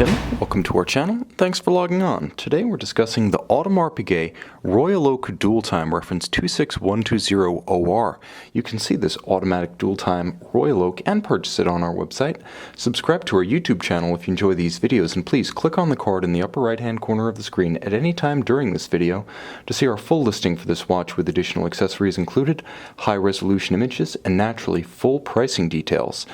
Tim, welcome to our channel. Thanks for logging on. Today we're discussing the Audemars Piguet Royal Oak Dual Time reference 26120OR. You can see this automatic dual time Royal Oak and purchase it on our website. Subscribe to our YouTube channel if you enjoy these videos, and please click on the card in the upper right hand corner of the screen at any time during this video to see our full listing for this watch with additional accessories included, high resolution images, and naturally full pricing details.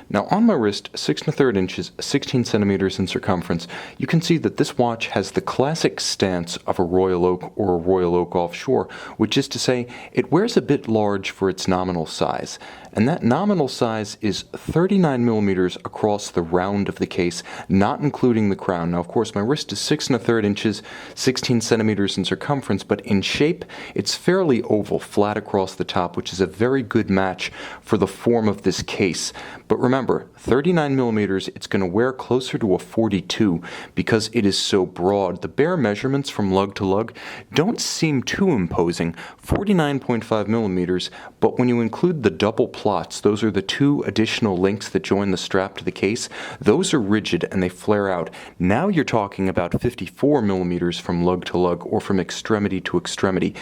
Now on my wrist, 6 1/3 inches, 16 centimeters in circumference, you can see that this watch has the classic stance of a Royal Oak or a Royal Oak offshore, which is to say it wears a bit large for its nominal size. And that nominal size is 39 millimeters across the round of the case, not including the crown. Now, of course, my wrist is 6 1/3 inches, 16 centimeters in circumference, but in shape, it's fairly oval, flat across the top, which is a very good match for the form of this case. But remember, 39 millimeters, it's going to wear closer to a 42 because it is so broad. The bare measurements from lug to lug don't seem too imposing, 49.5 millimeters, but when you include the double plots, those are the two additional links that join the strap to the case, those are rigid and they flare out. Now you're talking about 54 millimeters from lug to lug or from extremity to extremity.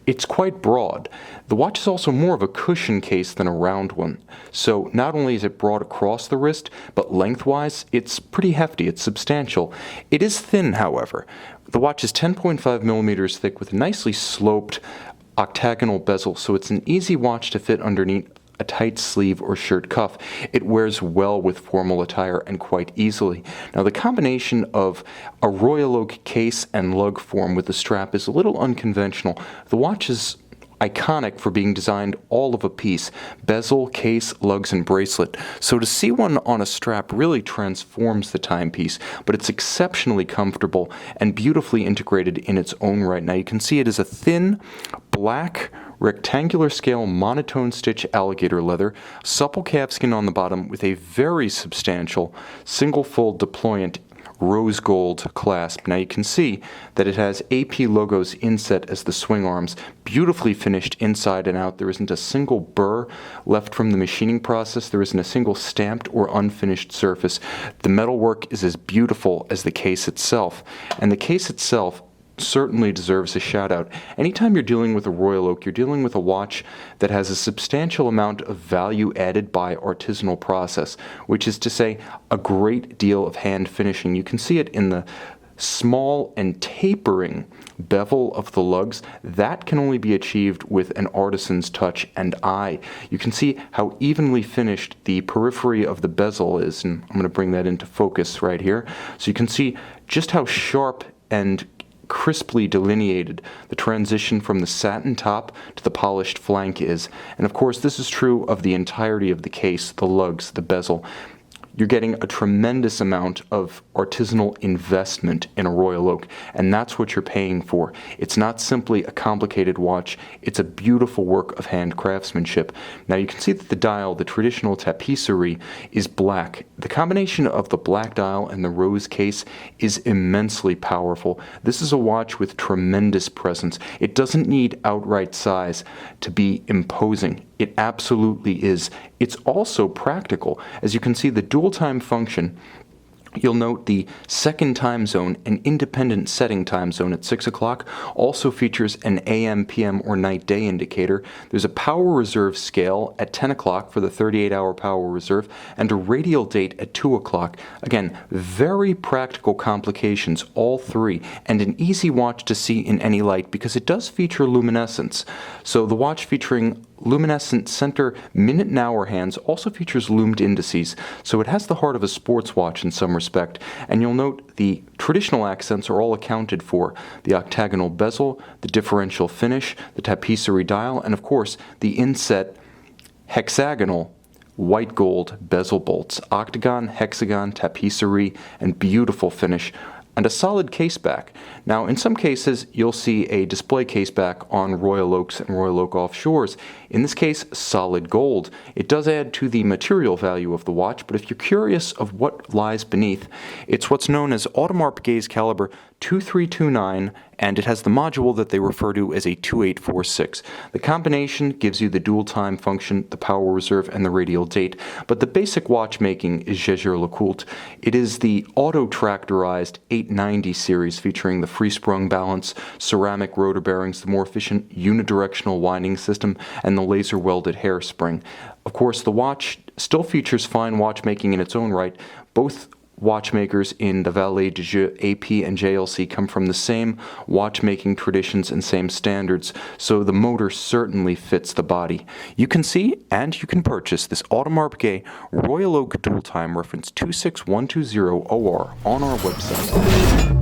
It's quite broad. The watch is also more of a cushion case than a round one. So not only is it broad across the wrist, but lengthwise, it's pretty hefty, it's substantial. It is thin, however. The watch is 10.5 millimeters thick with a nicely sloped octagonal bezel, so it's an easy watch to fit underneath a tight sleeve or shirt cuff. It wears well with formal attire and quite easily. Now the combination of a Royal Oak case and lug form with the strap is a little unconventional. The watch is iconic for being designed all of a piece: bezel, case, lugs, and bracelet. So to see one on a strap really transforms the timepiece, but it's exceptionally comfortable and beautifully integrated in its own right. Now you can see it is a thin, black, rectangular scale monotone stitch alligator leather, supple calfskin on the bottom with a very substantial single fold deployant rose gold clasp. Now you can see that it has AP logos inset as the swing arms, beautifully finished inside and out. There isn't a single burr left from the machining process. There isn't a single stamped or unfinished surface. The metalwork is as beautiful as the case itself, and the case itself certainly deserves a shout out. Anytime you're dealing with a Royal Oak, you're dealing with a watch that has a substantial amount of value added by artisanal process, which is to say a great deal of hand finishing. You can see it in the small and tapering bevel of the lugs. That can only be achieved with an artisan's touch and eye. You can see how evenly finished the periphery of the bezel is, and I'm going to bring that into focus right here. So you can see just how sharp and crisply delineated the transition from the satin top to the polished flank is. And of course this is true of the entirety of the case, the lugs, the bezel. You're getting a tremendous amount of artisanal investment in a Royal Oak, and that's what you're paying for. It's not simply a complicated watch, it's a beautiful work of hand craftsmanship. Now you can see that the dial, the traditional patisserie, is black. The combination of the black dial and the rose case is immensely powerful. This is a watch with tremendous presence. It doesn't need outright size to be imposing. It absolutely is. It's also practical. As you can see, the dual time function, you'll note the second time zone, an independent setting time zone at 6 o'clock, also features an AM, PM, or night day indicator. There's a power reserve scale at 10 o'clock for the 38-hour power reserve, and a radial date at 2 o'clock. Again, very practical complications, all three, and an easy watch to see in any light because it does feature luminescence. So the watch featuring luminescent center minute and hour hands also features loomed indices, so it has the heart of a sports watch in some respect. And you'll note the traditional accents are all accounted for: the octagonal bezel, the differential finish, the tapisserie dial, and of course the inset hexagonal white gold bezel bolts, octagon, hexagon, tapisserie, and beautiful finish, and a solid case back. Now, in some cases, you'll see a display case back on Royal Oaks and Royal Oak offshores. In this case, solid gold. It does add to the material value of the watch, but if you're curious of what lies beneath, it's what's known as Audemars Piguet's caliber 2329 and it has the module that they refer to as a 2846. The combination gives you the dual time function, the power reserve, and the radial date, but the basic watchmaking is Jaeger-LeCoultre. It is the auto-tractorized 890 series featuring the free-sprung balance, ceramic rotor bearings, the more efficient unidirectional winding system, and the laser-welded hairspring. Of course, the watch still features fine watchmaking in its own right. Both watchmakers in the Valet de Jeu AP and JLC come from the same watchmaking traditions and same standards, so the motor certainly fits the body. You can see and you can purchase this Audemars Piguet Royal Oak Dual Time reference 26120OR on our website.